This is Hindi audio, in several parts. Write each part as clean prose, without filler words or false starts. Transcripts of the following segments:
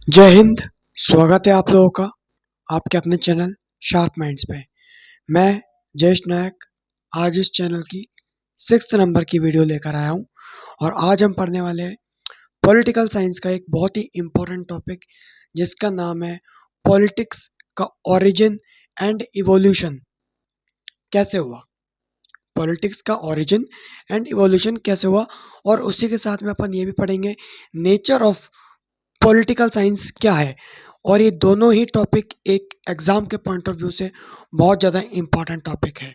जय हिंद। स्वागत है आप लोगों का आपके अपने चैनल शार्प माइंड्स पे। मैं जयेश नायक आज इस चैनल की 6th नंबर की वीडियो लेकर आया हूँ और आज हम पढ़ने वाले हैं पॉलिटिकल साइंस का एक बहुत ही इम्पोर्टेंट टॉपिक जिसका नाम है पॉलिटिक्स का ओरिजिन एंड इवोल्यूशन कैसे हुआ। पॉलिटिक्स का ओरिजिन एंड इवोल्यूशन कैसे हुआ और उसी के साथ में अपन ये भी पढ़ेंगे नेचर ऑफ पॉलिटिकल साइंस क्या है। और ये दोनों ही टॉपिक एक एग्जाम के पॉइंट ऑफ व्यू से बहुत ज़्यादा इम्पॉर्टेंट टॉपिक है।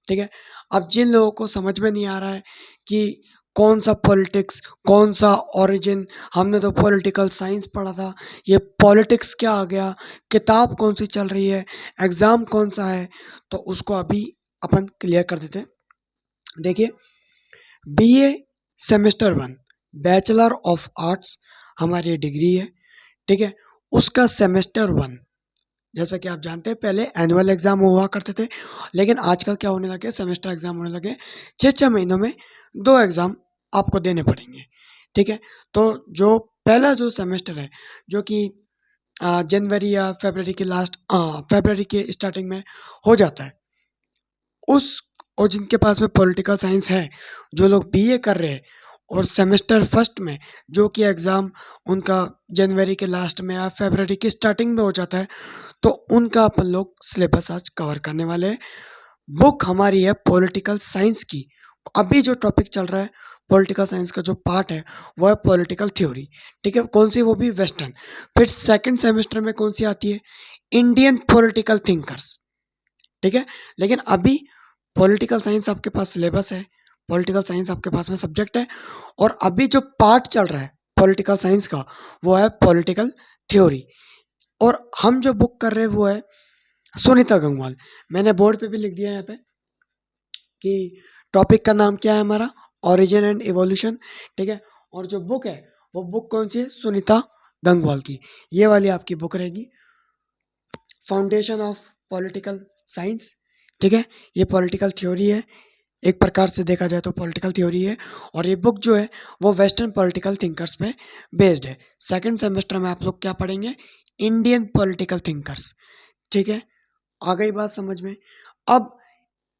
ठीक है, अब जिन लोगों को समझ में नहीं आ रहा है कि कौन सा पॉलिटिक्स कौन सा ओरिजिन, हमने तो पॉलिटिकल साइंस पढ़ा था, ये पॉलिटिक्स क्या आ गया, किताब कौन सी चल रही है, एग्ज़ाम कौन सा है, तो उसको अभी अपन क्लियर कर देते हैं। देखिए, BA semester 1 bachelor of arts हमारी डिग्री है। ठीक है, उसका सेमेस्टर 1 जैसा कि आप जानते हैं पहले एनुअल एग्जाम हुआ करते थे, लेकिन आजकल क्या होने लगे, सेमेस्टर एग्जाम होने लगे। 6 महीनों में 2 एग्जाम आपको देने पड़ेंगे। ठीक है, तो जो पहला जो सेमेस्टर है जो कि जनवरी या फरवरी के लास्ट फरवरी के स्टार्टिंग में हो जाता है, उस और जिनके पास में पॉलिटिकल साइंस है, जो लोग बीए कर रहे हैं और सेमेस्टर फर्स्ट में जो कि एग्ज़ाम उनका जनवरी के लास्ट में या फरवरी की स्टार्टिंग में हो जाता है, तो उनका अपन लोग सिलेबस आज कवर करने वाले हैं। बुक हमारी है पॉलिटिकल साइंस की। अभी जो टॉपिक चल रहा है पॉलिटिकल साइंस का जो पार्ट है वो है पॉलिटिकल थ्योरी। ठीक है, कौन सी, वो भी वेस्टर्न। फिर सेकंड सेमेस्टर में कौन सी आती है, इंडियन पॉलिटिकल थिंकर्स। ठीक है, लेकिन अभी पॉलिटिकल साइंस आपके पास सिलेबस है, पॉलिटिकल साइंस आपके पास में सब्जेक्ट है, और अभी जो पार्ट चल रहा है पॉलिटिकल साइंस का वो है पॉलिटिकल थ्योरी। और हम जो बुक कर रहे हैं वो है सुनीता गंगवाल। मैंने बोर्ड पे भी लिख दिया है यहाँ पे कि टॉपिक का नाम क्या है हमारा, ओरिजिन एंड इवोल्यूशन। ठीक है, और जो बुक है वो बुक कौन सी है, सुनीता गंगवाल की। ये वाली आपकी बुक रहेगी, फाउंडेशन ऑफ पॉलिटिकल साइंस। ठीक है, ये पॉलिटिकल थ्योरी है, एक प्रकार से देखा जाए तो पॉलिटिकल थ्योरी है। और ये बुक जो है वो वेस्टर्न पॉलिटिकल थिंकर्स पे बेस्ड है। सेकंड सेमेस्टर में आप लोग क्या पढ़ेंगे, इंडियन पॉलिटिकल थिंकर्स। ठीक है, आ गई बात समझ में। अब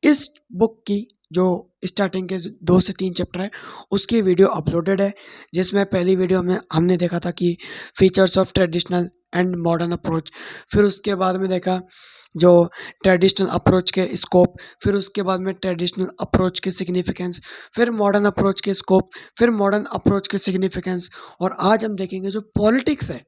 इस बुक की जो स्टार्टिंग के 2 से 3 चैप्टर है उसकी वीडियो अपलोडेड है, जिसमें पहली वीडियो में हमने देखा था कि features of traditional and modern approach. फिर उसके बाद में देखा जो ट्रेडिशनल अप्रोच के स्कोप, फिर उसके बाद में ट्रेडिशनल अप्रोच के सिग्निफिकेंस, फिर मॉडर्न अप्रोच के स्कोप, फिर मॉडर्न अप्रोच के सिग्निफिकेंस। और आज हम देखेंगे जो पॉलिटिक्स है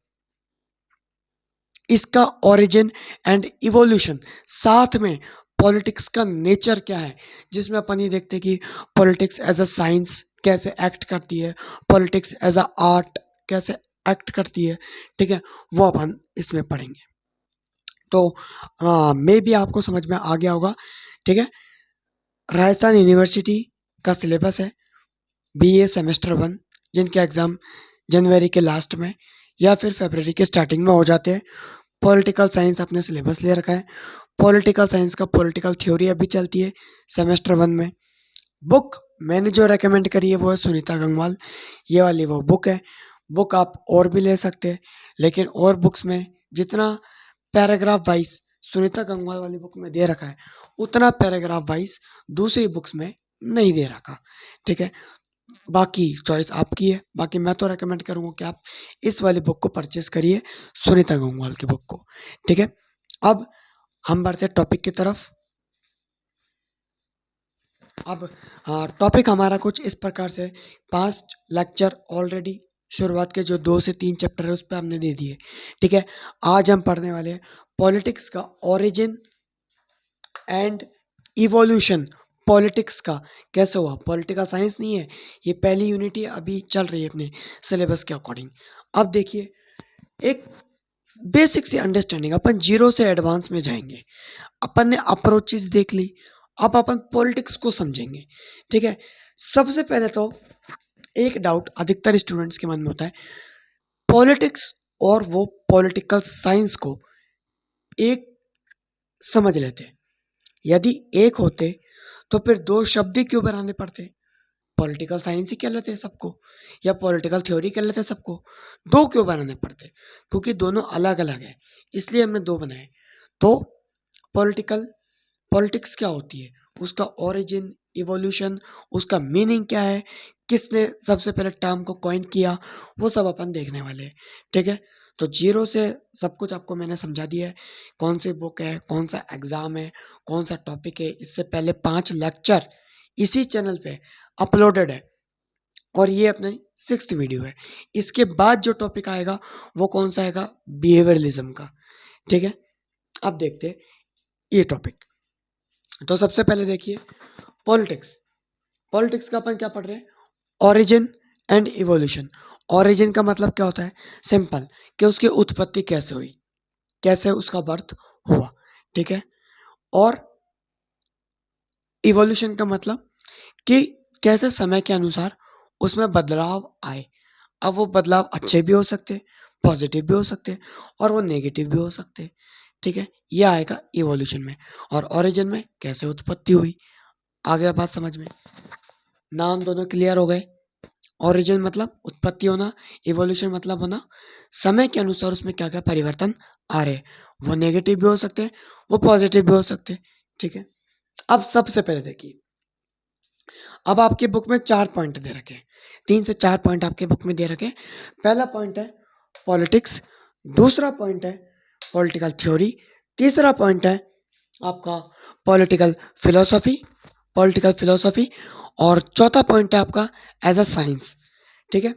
इसका ओरिजिन एंड इवोल्यूशन, साथ में पॉलिटिक्स का नेचर क्या है, जिसमें अपन ये देखते हैं कि पॉलिटिक्स एज अ साइंस कैसे एक्ट करती है, पॉलिटिक्स एज अ आर्ट कैसे एक्ट करती है। ठीक है, वो अपन इसमें पढ़ेंगे। तो मे भी आपको समझ में आ गया होगा। ठीक है, राजस्थान यूनिवर्सिटी का सिलेबस है बीए सेमेस्टर 1, जिनके एग्ज़ाम जनवरी के लास्ट में या फिर फरवरी के स्टार्टिंग में हो जाते हैं। पॉलिटिकल साइंस अपने सिलेबस ले रखा है। पॉलिटिकल साइंस का पॉलिटिकल थ्योरी अभी चलती है सेमेस्टर 1 में। बुक मैंने जो रेकमेंड करी है वो है सुनीता गंगवाल, ये वाली वो बुक है। बुक आप और भी ले सकते हैं, लेकिन और बुक्स में जितना पैराग्राफ वाइज सुनीता गंगवाल वाली बुक में दे रखा है उतना पैराग्राफ वाइज दूसरी बुक्स में नहीं दे रखा। ठीक है, बाकी चॉइस आपकी है। बाकी मैं तो रेकमेंड करूँगा कि आप इस वाली बुक को परचेस करिए, सुनीता गंगवाल की बुक को। ठीक है, अब हम बढ़ते हैं टॉपिक की तरफ। अब टॉपिक हमारा कुछ इस प्रकार से, 5 लेक्चर ऑलरेडी शुरुआत के जो 2 से 3 चैप्टर है उस पर हमने दे दिए। ठीक है, आज हम पढ़ने वाले हैं पॉलिटिक्स का ओरिजिन एंड इवोल्यूशन। पॉलिटिक्स का कैसे हुआ, पॉलिटिकल साइंस नहीं है ये, पहली यूनिट ही अभी चल रही है अपने सिलेबस के अकॉर्डिंग। अब देखिए, एक बेसिक सी अंडरस्टैंडिंग, अपन जीरो से एडवांस में जाएंगे। अपन ने अप्रोचेस देख ली, अब अपन पॉलिटिक्स को समझेंगे। ठीक है, सबसे पहले तो एक डाउट अधिकतर स्टूडेंट्स के मन में होता है, पॉलिटिक्स और वो पॉलिटिकल साइंस को एक समझ लेते हैं। यदि एक होते तो फिर 2 शब्द ही क्यों बनाने पड़ते। पॉलिटिकल साइंस ही कह लेते हैं सबको, या पॉलिटिकल थ्योरी कह लेते हैं सबको। दो क्यों बनाने पड़ते? क्योंकि दोनों अलग अलग है, इसलिए हमने दो बनाए। तो पॉलिटिकल पॉलिटिक्स क्या होती है, उसका ओरिजिन, इवोल्यूशन, उसका मीनिंग क्या है, किसने सबसे पहले टर्म को कॉइन किया, वो सब अपन देखने वाले हैं। ठीक है, तो जीरो से सब कुछ आपको मैंने समझा दिया है। कौन सी बुक है, कौन सा एग्जाम है, कौन सा टॉपिक है। इससे पहले 5 लेक्चर इसी चैनल पे अपलोडेड है, और ये अपनी 6th वीडियो है। इसके बाद जो टॉपिक आएगा वो कौन सा आएगा, बिहेवियरलिज्म का। ठीक है, अब देखते हैं ये टॉपिक। तो सबसे पहले देखिए पॉलिटिक्स। पॉलिटिक्स का अपन क्या पढ़ रहे हैं, ओरिजिन एंड इवोल्यूशन। ओरिजिन का मतलब क्या होता है, सिंपल, कि उसकी उत्पत्ति कैसे हुई, कैसे उसका बर्थ हुआ। ठीक है, और इवोल्यूशन का मतलब कि कैसे समय के अनुसार उसमें बदलाव आए। अब वो बदलाव अच्छे भी हो सकते, पॉजिटिव भी हो सकते, और वो नेगेटिव भी हो सकते। ठीक है, ये आएगा इवोल्यूशन में। और ओरिजिन में कैसे उत्पत्ति हुई। आ गया बात समझ में, नाम दोनों क्लियर हो गए। ओरिजिन मतलब उत्पत्ति होना, इवोल्यूशन मतलब होना समय के अनुसार उसमें क्या क्या परिवर्तन आ रहे, वो नेगेटिव भी हो सकते हैं, वो पॉजिटिव भी हो सकते हैं। ठीक है, अब सबसे पहले देखिए, अब आपकी बुक में 4 पॉइंट दे रखे हैं, 3 से 4 पॉइंट आपके बुक में दे रखे हैं। पहला पॉइंट है पॉलिटिक्स, दूसरा पॉइंट है पॉलिटिकल थ्योरी, तीसरा पॉइंट है आपका पॉलिटिकल फिलोसफी, और चौथा पॉइंट है आपका एज अ साइंस। ठीक है,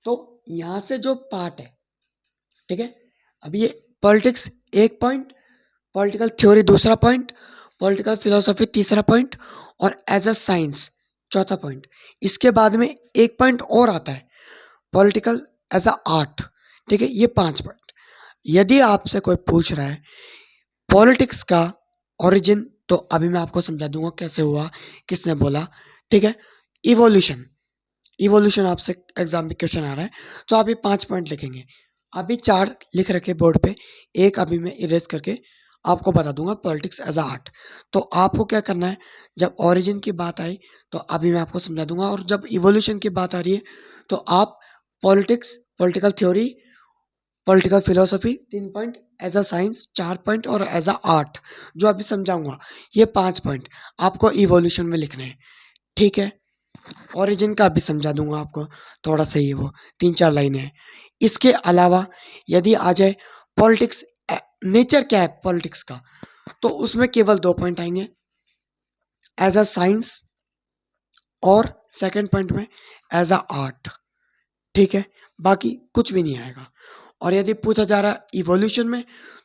तो यहाँ से जो पार्ट है, ठीक है, अब ये पॉलिटिक्स एक पॉइंट, पॉलिटिकल थ्योरी दूसरा पॉइंट, पॉलिटिकल फिलोसफी तीसरा पॉइंट, और एज अ साइंस चौथा पॉइंट। इसके बाद में एक पॉइंट और आता है, पॉलिटिकल एज अ आर्ट। ठीक है, ये 5 पॉइंट। यदि आपसे कोई पूछ रहा है पॉलिटिक्स का ओरिजिन, तो अभी मैं आपको समझा दूंगा कैसे हुआ, किसने बोला। ठीक है, इवोल्यूशन, आपसे एग्जाम में क्वेश्चन आ रहा है, तो आप ये 5 पॉइंट लिखेंगे। अभी 4 लिख रखे बोर्ड पे, एक अभी मैं इरेज करके आपको बता दूंगा पॉलिटिक्स एज अ आर्ट। तो आपको क्या करना है, जब ओरिजिन की बात आई तो अभी मैं आपको समझा दूंगा, और जब इवोल्यूशन की बात आ रही है तो आप politics, political theory, political philosophy 3 point, as a science 4 point, और एज अ आर्ट जो अभी समझाऊंगा ये 5 पॉइंट आपको इवोल्यूशन में लिखने हैं। ठीक है, ओरिजिन का भी समझा दूंगा आपको, थोड़ा सा ही वो 3-4 लाइनें हैं। इसके अलावा यदि आ जाए पॉलिटिक्स, नेचर क्या है पॉलिटिक्स का, तो उसमें केवल 2 पॉइंट आएंगे, एज अ साइंस, और सेकंड पॉइंट में एज अ आर्ट। ठीक है, बाकी कुछ भी नहीं आएगा। और यदि पूछा जा रहा है इवोल्यूशन में,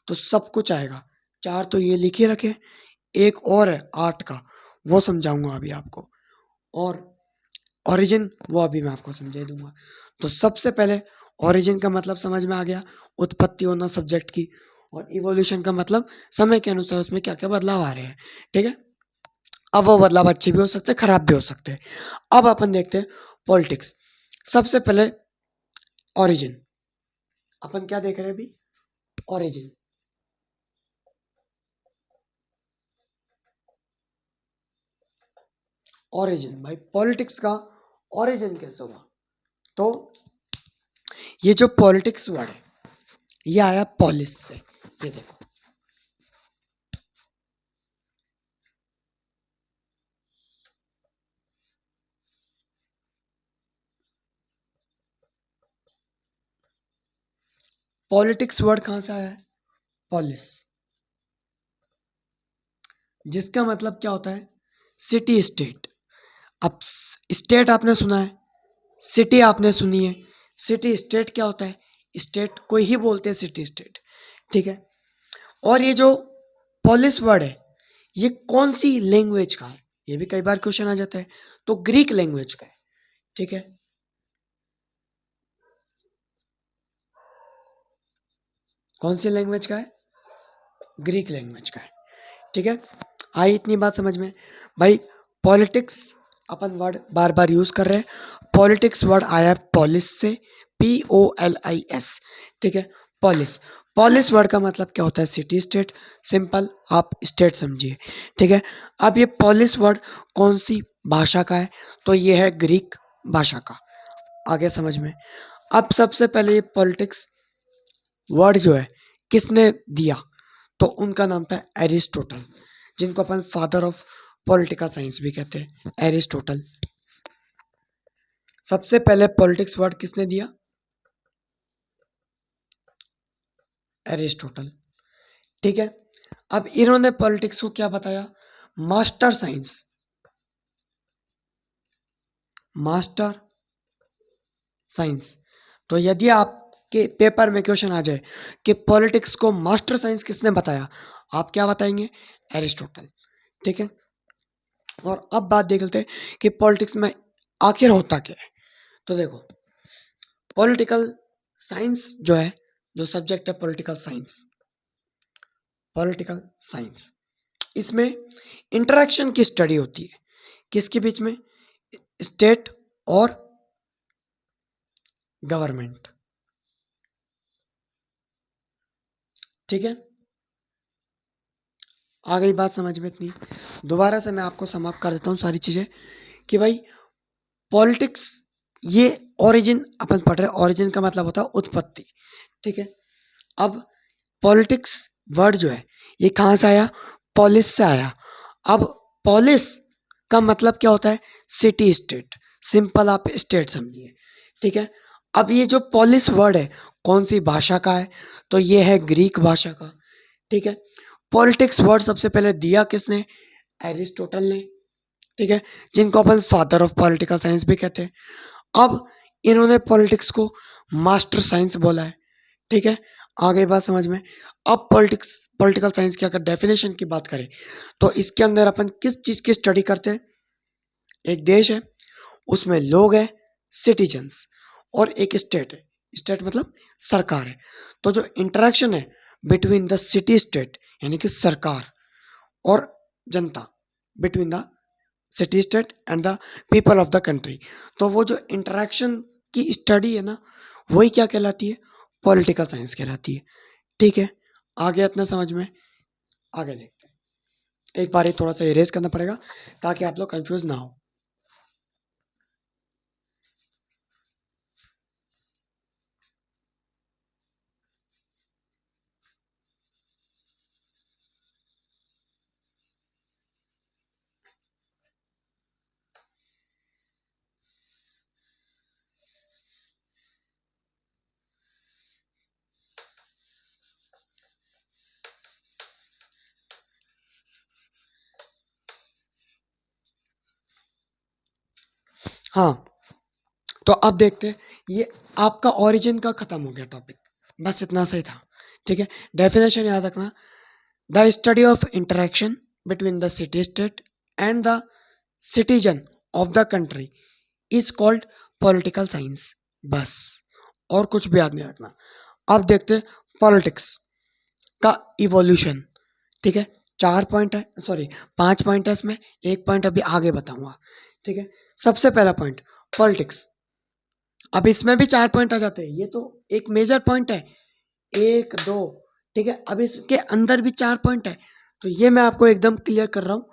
तो सब कुछ आएगा। 4 तो ये लिखे रखे, एक और है आर्ट का, वो समझाऊंगा अभी आपको, और ओरिजिन वो अभी मैं आपको समझा दूंगा। तो सबसे पहले ओरिजिन का मतलब समझ में आ गया, उत्पत्ति होना सब्जेक्ट की, और इवोल्यूशन का मतलब समय के अनुसार उसमें क्या क्या बदलाव आ रहे हैं। ठीक है, अब वो बदलाव अच्छे भी हो सकते हैं, खराब भी हो सकते हैं। अब अपन देखते हैं पॉलिटिक्स। सबसे पहले ओरिजिन, अपन क्या देख रहे हैं अभी, ओरिजिन। ओरिजिन भाई पॉलिटिक्स का ओरिजिन कैसे हुआ, तो ये जो पॉलिटिक्स वर्ड है ये आया पॉलिस से। ये देखो, पॉलिटिक्स वर्ड कहां से आया है, पॉलिस, जिसका मतलब क्या होता है, सिटी स्टेट। अब स्टेट आपने सुना है, सिटी आपने सुनी है, सिटी स्टेट क्या होता है, स्टेट कोई ही बोलते हैं सिटी स्टेट। ठीक है, और ये जो पॉलिस वर्ड है ये कौन सी लैंग्वेज का है, ये भी कई बार क्वेश्चन आ जाता है, तो ग्रीक लैंग्वेज का है। ठीक है, कौन सी लैंग्वेज का है, ग्रीक लैंग्वेज का है। ठीक है, आई इतनी बात समझ में भाई। पॉलिटिक्स अपन वर्ड बार बार यूज कर रहे हैं, पॉलिटिक्स वर्ड आया है पॉलिस से, POLIS। ठीक है, पॉलिस, पॉलिस वर्ड का मतलब क्या होता है, सिटी स्टेट, सिंपल आप स्टेट समझिए। ठीक है, अब ये पॉलिस वर्ड कौन सी भाषा का है, तो ये है ग्रीक भाषा का। आगे समझ में। अब सबसे पहले ये पॉलिटिक्स वर्ड जो है किसने दिया, तो उनका नाम था एरिस्टोटल, जिनको अपन फादर ऑफ पॉलिटिकल साइंस भी कहते हैं, एरिस्टोटल। सबसे पहले पॉलिटिक्स वर्ड किसने दिया, एरिस्टोटल। ठीक है। अब इन्होंने पॉलिटिक्स को क्या बताया, मास्टर साइंस, मास्टर साइंस। तो यदि आपके पेपर में क्वेश्चन आ जाए कि पॉलिटिक्स को मास्टर साइंस किसने बताया, आप क्या बताएंगे, एरिस्टोटल। ठीक है। और अब बात देख लेते हैं कि पॉलिटिक्स में आखिर होता क्या है। तो देखो, पॉलिटिकल साइंस जो है, जो सब्जेक्ट है पॉलिटिकल साइंस, पॉलिटिकल साइंस, इसमें इंटरेक्शन की स्टडी होती है, किसके बीच में, स्टेट और गवर्नमेंट। ठीक है, आ गई बात समझ में इतनी। दोबारा से मैं आपको समाप्त कर देता हूँ सारी चीजें कि भाई पॉलिटिक्स, ये ओरिजिन अपन पढ़ रहे हैं, ओरिजिन का मतलब होता है उत्पत्ति। ठीक है। अब पॉलिटिक्स वर्ड जो है ये कहाँ से आया, पॉलिस से आया। अब पॉलिस का मतलब क्या होता है, सिटी स्टेट, सिंपल आप स्टेट समझिए। ठीक है। अब ये जो पॉलिस वर्ड है कौन सी भाषा का है, तो ये है ग्रीक भाषा का। ठीक है। पॉलिटिक्स वर्ड सबसे पहले दिया किसने, एरिस्टोटल ने। ठीक है, जिनको अपन फादर ऑफ पॉलिटिकल साइंस भी कहते हैं। अब इन्होंने पॉलिटिक्स को मास्टर साइंस बोला है। ठीक है, आ गई बात समझ में। अब पॉलिटिक्स, पॉलिटिकल साइंस की अगर डेफिनेशन की बात करें तो इसके अंदर अपन किस चीज की स्टडी करते हैं, एक देश है उसमें लोग हैं, सिटीजन्स, और एक स्टेट है, स्टेट मतलब सरकार है। तो जो इंटरेक्शन है बिटवीन द सिटी स्टेट यानी कि सरकार और जनता, between the city state and the people of the country, तो वो जो इंटरेक्शन की स्टडी है ना, वही क्या कहलाती है, पॉलिटिकल साइंस कहलाती है। ठीक है, आगे इतना समझ में। आगे देखते हैं, एक बार ये थोड़ा सा इरेज करना पड़ेगा ताकि आप लोग कंफ्यूज ना हो। हाँ, तो अब देखते हैं, ये आपका ओरिजिन का खत्म हो गया टॉपिक, बस इतना सही था। ठीक है, डेफिनेशन याद रखना, the study of interaction between the city state and the citizen of the country is called political science, बस, और कुछ भी याद नहीं रखना। अब देखते हैं पॉलिटिक्स का इवोल्यूशन। ठीक है, 4 पॉइंट है, सॉरी 5 पॉइंट है इसमें, एक पॉइंट अभी आगे बताऊंगा। ठीक है, सबसे पहला पॉइंट पॉलिटिक्स। अब इसमें भी 4 पॉइंट आ जाते हैं, ये तो एक मेजर पॉइंट है, एक दो। ठीक है, अब इसके अंदर भी 4 पॉइंट है, तो ये मैं आपको एकदम क्लियर कर रहा हूँ।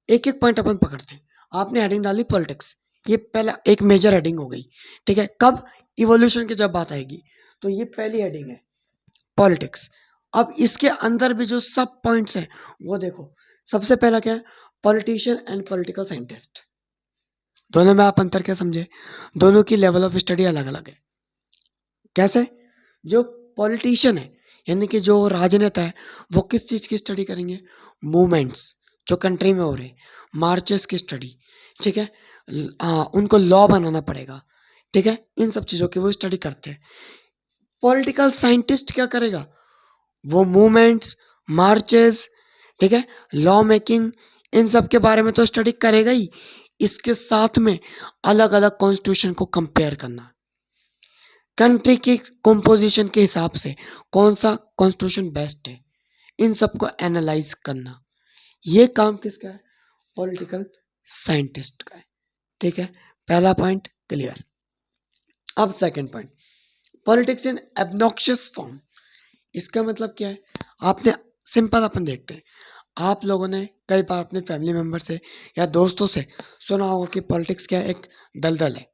एक एक पॉइंट अपन पकड़ते हैं। आपने हेडिंग डाली पॉलिटिक्स, ये पहला एक मेजर हेडिंग हो गई। ठीक है, कब, इवोल्यूशन की जब बात आएगी, तो ये पहली हेडिंग है पॉलिटिक्स। अब इसके अंदर भी जो सब पॉइंट्स हैं वो देखो। सबसे पहला क्या है, पॉलिटिशियन एंड पॉलिटिकल साइंटिस्ट। दोनों में आप अंतर क्या समझे, दोनों की लेवल ऑफ स्टडी अलग अलग है। कैसे, जो पॉलिटिशियन है यानी कि जो राजनेता है, वो किस चीज की स्टडी करेंगे, मूवमेंट्स जो कंट्री में हो रहे, मार्चेस की स्टडी। ठीक है, उनको लॉ बनाना पड़ेगा। ठीक है, इन सब चीजों की वो स्टडी करते हैं। पॉलिटिकल साइंटिस्ट क्या करेगा, वो मूवमेंट्स, मार्चेस, ठीक है, लॉ मेकिंग, इन सब के बारे में तो स्टडी करेगा ही, इसके साथ में अलग अलग कॉन्स्टिट्यूशन को कंपेयर करना, कंट्री की कॉम्पोजिशन के हिसाब से कौन सा कॉन्स्टिट्यूशन बेस्ट है, इन सबको एनालाइज करना, ये काम किसका है, पॉलिटिकल साइंटिस्ट का है। ठीक है, पहला पॉइंट क्लियर। अब second point, politics in obnoxious form. इसका मतलब क्या है, आपने सिंपल अपन देखते हैं, आप लोगों ने कई बार अपने फैमिली मेम्बर से या दोस्तों से सुना होगा कि पॉलिटिक्स क्या है, एक दलदल है।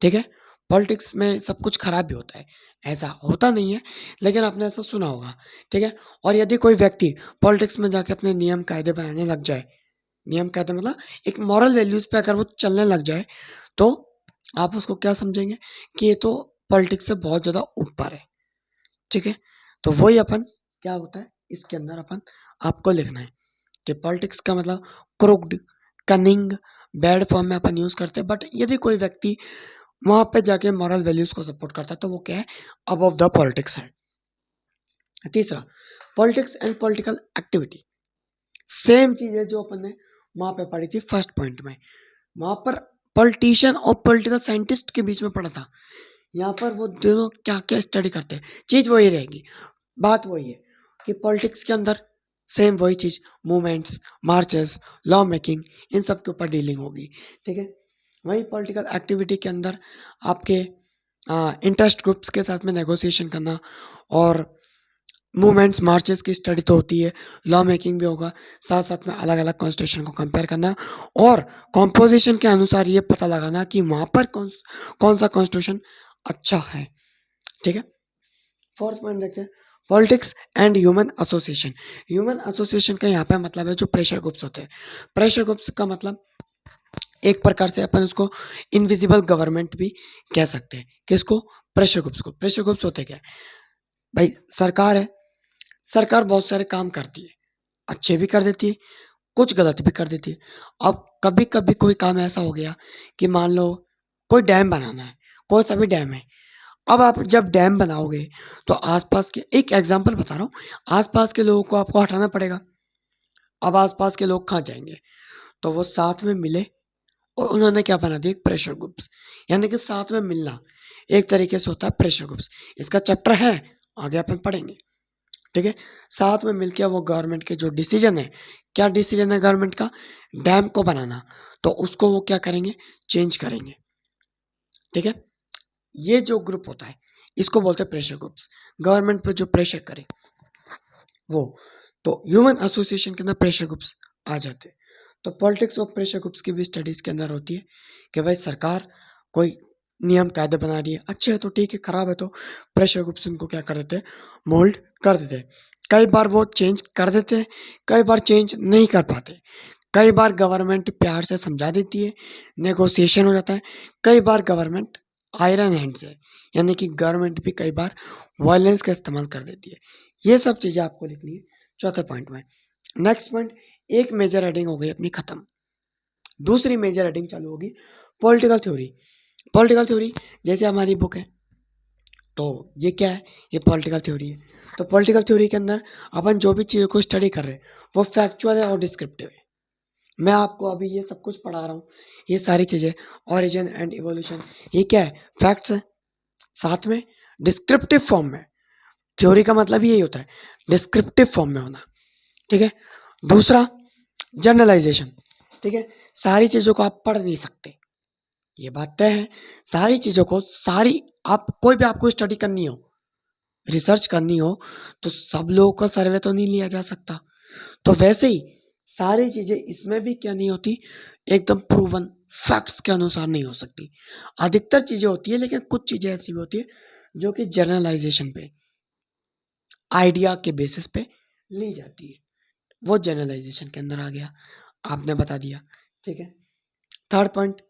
ठीक है, पॉलिटिक्स में सब कुछ खराब भी होता है, ऐसा होता नहीं है, लेकिन आपने ऐसा सुना होगा। ठीक है, और यदि कोई व्यक्ति पॉलिटिक्स में जाके अपने नियम कायदे बनाने लग जाए, नियम कायदे मतलब एक मॉरल वैल्यूज पे अगर वो चलने लग जाए, तो आप उसको क्या समझेंगे कि ये तो पॉलिटिक्स से बहुत ज़्यादा ऊपर है। ठीक है, तो वही अपन क्या होता है इसके अंदर अपन आपको लिखना है कि पॉलिटिक्स का मतलब क्रुक्ड, कनिंग, बैड फॉर्म में अपन यूज़ करते हैं। बट यदि कोई व्यक्ति वहाँ पे जाके मॉरल वैल्यूज़ को सपोर्ट करता है तो वो क्या है, अबव द पॉलिटिक्स है। तीसरा, politics and political activity, same चीज़ है जो अपन ने वहाँ पे पढ़ी थी फर्स्ट पॉइंट में। वहाँ पर पॉलिटिशियन और पॉलिटिकल साइंटिस्ट के बीच में पढ़ा था, यहाँ पर वो दोनों क्या क्या स्टडी करते हैं, चीज़ वही रहेगी। बात वही है कि पॉलिटिक्स के अंदर सेम वही चीज़, मूवमेंट्स, मार्चेस, लॉ मेकिंग, इन सब के ऊपर डीलिंग होगी। ठीक है, वही पॉलिटिकल एक्टिविटी के अंदर आपके इंटरेस्ट ग्रुप्स के साथ में नेगोशिएशन करना और मूवमेंट्स, मार्चेस की स्टडी तो होती है, लॉ मेकिंग भी होगा, साथ साथ में अलग अलग कॉन्स्टिट्यूशन को कंपेयर करना और कॉम्पोजिशन के अनुसार ये पता लगाना कि वहाँ पर कौन सा कॉन्स्टिट्यूशन अच्छा है। ठीक है, फोर्थ पॉइंट देखते हैं, politics and human association. Human association का यहाँ पे मतलब है जो प्रेशर ग्रुप्स होते हैं। प्रेशर ग्रुप्स का मतलब एक प्रकार से अपन उसको इनविजिबल गवर्नमेंट भी कह सकते हैं। किसको? प्रेशर ग्रुप्स को। प्रेशर ग्रुप्स होते क्या है भाई, सरकार है, सरकार बहुत सारे काम करती है, अच्छे भी कर देती है, कुछ गलत भी कर देती है। अब कभी कभी कोई काम ऐसा हो गया कि मान लो कोई डैम बनाना है, कोई सा भी डैम है। अब आप जब डैम बनाओगे तो आसपास के, एक एग्जांपल बता रहा हूँ, आसपास के लोगों को आपको हटाना पड़ेगा। अब आसपास के लोग कहाँ जाएंगे, तो वो साथ में मिले और उन्होंने क्या बना दिया, एक प्रेशर ग्रुप्स, यानी कि साथ में मिलना एक तरीके से होता है प्रेशर ग्रुप्स। इसका चैप्टर है, आगे अपन पढ़ेंगे। ठीक है, साथ में मिलकर वो गवर्नमेंट के जो डिसीजन है, क्या डिसीजन है गवर्नमेंट का, डैम को बनाना, तो उसको वो क्या करेंगे, चेंज करेंगे। ठीक है, ये जो ग्रुप होता है इसको बोलते हैं प्रेशर ग्रुप्स, गवर्नमेंट पे जो प्रेशर करे वो। तो ह्यूमन एसोसिएशन के अंदर प्रेशर ग्रुप्स आ जाते हैं। तो पॉलिटिक्स और प्रेशर ग्रुप्स की भी स्टडीज के अंदर होती है कि भाई सरकार कोई नियम कायदे बना रही है, अच्छे है तो ठीक है, खराब है तो प्रेशर ग्रुप्स उनको क्या कर देते हैं, मोल्ड कर देते हैं। कई बार वो चेंज कर देते हैं, कई बार चेंज नहीं कर पाते, कई बार गवर्नमेंट प्यार से समझा देती है, नेगोशिएशन हो जाता है, कई बार गवर्नमेंट आयरन हैंड्स है, यानी कि गवर्नमेंट भी कई बार वायलेंस का इस्तेमाल कर देती है। ये सब चीज़ें आपको लिखनी है चौथे पॉइंट में। नेक्स्ट पॉइंट, एक मेजर हेडिंग हो गई अपनी खत्म, दूसरी मेजर हेडिंग चालू होगी, पॉलिटिकल थ्योरी। पॉलिटिकल थ्योरी जैसे हमारी बुक है, तो ये क्या है, ये पॉलिटिकल थ्योरी है। तो पॉलिटिकल थ्योरी के अंदर अपन जो भी चीज़ों को स्टडी कर रहे हैं वो फैक्चुअल है और डिस्क्रिप्टिव है। मैं आपको अभी ये सब कुछ पढ़ा रहा हूँ, ये सारी चीज़ें, ओरिजिन एंड इवोल्यूशन, ये क्या है, फैक्ट्स है, साथ में डिस्क्रिप्टिव फॉर्म में। थ्योरी का मतलब यही होता है, डिस्क्रिप्टिव फॉर्म में होना। ठीक है, दूसरा जनरलाइजेशन। ठीक है, सारी चीज़ों को आप पढ़ नहीं सकते, ये बात तय है। सारी चीज़ों को, सारी, आप कोई भी आपको स्टडी करनी हो, रिसर्च करनी हो, तो सब लोगों का सर्वे तो नहीं लिया जा सकता। तो वैसे ही सारी चीज़ें इसमें भी क्या नहीं होती, एकदम प्रूवन फैक्ट्स के अनुसार नहीं हो सकती। अधिकतर चीज़ें होती है, लेकिन कुछ चीज़ें ऐसी भी होती है जो कि जनरलाइजेशन पे, आइडिया के बेसिस पे ली जाती है, वो जनरलाइजेशन के अंदर आ गया, आपने बता दिया। ठीक है, थर्ड पॉइंट,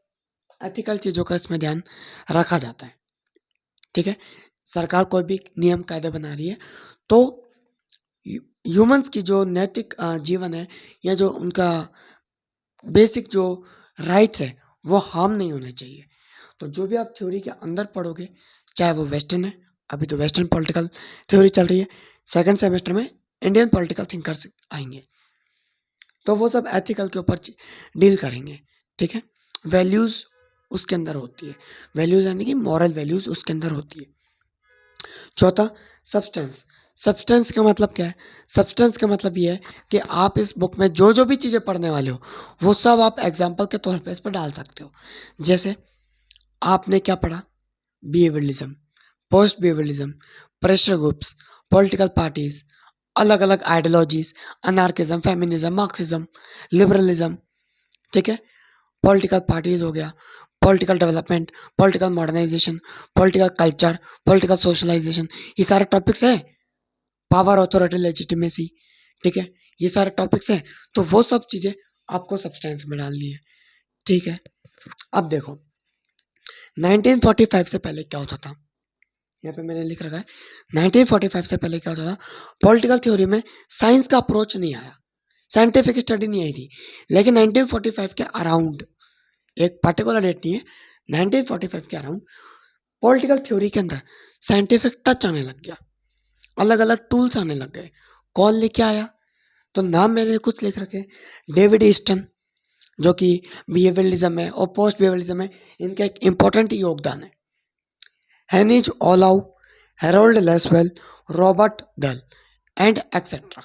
एथिकल चीज़ों का इसमें ध्यान रखा जाता है। ठीक है, सरकार कोई भी नियम कायदे बना रही है तो ह्यूमंस की जो नैतिक जीवन है या जो उनका बेसिक जो राइट्स है वो हार्म नहीं होने चाहिए। तो जो भी आप थ्योरी के अंदर पढ़ोगे, चाहे वो वेस्टर्न है, अभी तो वेस्टर्न पॉलिटिकल थ्योरी चल रही है, सेकंड सेमेस्टर में इंडियन पॉलिटिकल थिंकर्स आएंगे, तो वो सब एथिकल के ऊपर डील करेंगे। ठीक है, वैल्यूज़ उसके अंदर होती है, वैल्यूज़ यानी कि मॉरल वैल्यूज़ उसके अंदर होती है। चौथा, सब्सटेंस। सब्सटेंस का मतलब क्या है, सब्सटेंस का मतलब ये है कि आप इस बुक में जो जो भी चीज़ें पढ़ने वाले हो वो सब आप एग्जाम्पल के तौर पे इस पर डाल सकते हो। जैसे आपने क्या पढ़ा, behaviouralism, post behaviouralism, pressure groups, political parties, अलग अलग ideologies, anarchism, feminism, Marxism, liberalism, ठीक है, पॉलिटिकल पार्टीज हो गया, political development, political modernisation, political culture, political socialisation, ये सारे टॉपिक्स है। पावर, अथॉरिटी, लेजिटिमेसी, ठीक है, ये सारे टॉपिक्स हैं। तो वो सब चीजें आपको सब्सटेंस में डालनी है, ठीक है। अब देखो 1945 से पहले क्या होता था, यहाँ पे मैंने लिख रखा है 1945 से पहले क्या होता था। पॉलिटिकल थ्योरी में साइंस का अप्रोच नहीं आया, साइंटिफिक स्टडी नहीं आई थी। लेकिन 1945 के अराउंड, एक पर्टिकुलर डेट नहीं है, 1945 के अराउंड पॉलिटिकल थ्योरी के अंदर साइंटिफिक टच आने लग गया, अलग अलग टूल्स आने लग गए। कौन लेके आया, तो नाम मैंने कुछ लिख रखे, डेविड ईस्टन जो कि बिहेवियरलिज्म है और पोस्ट बिहेवियरलिज्म है, इनका एक इंपॉर्टेंट योगदान है। Heinz Eulau, Harold Lasswell, Robert Dahl and etcetera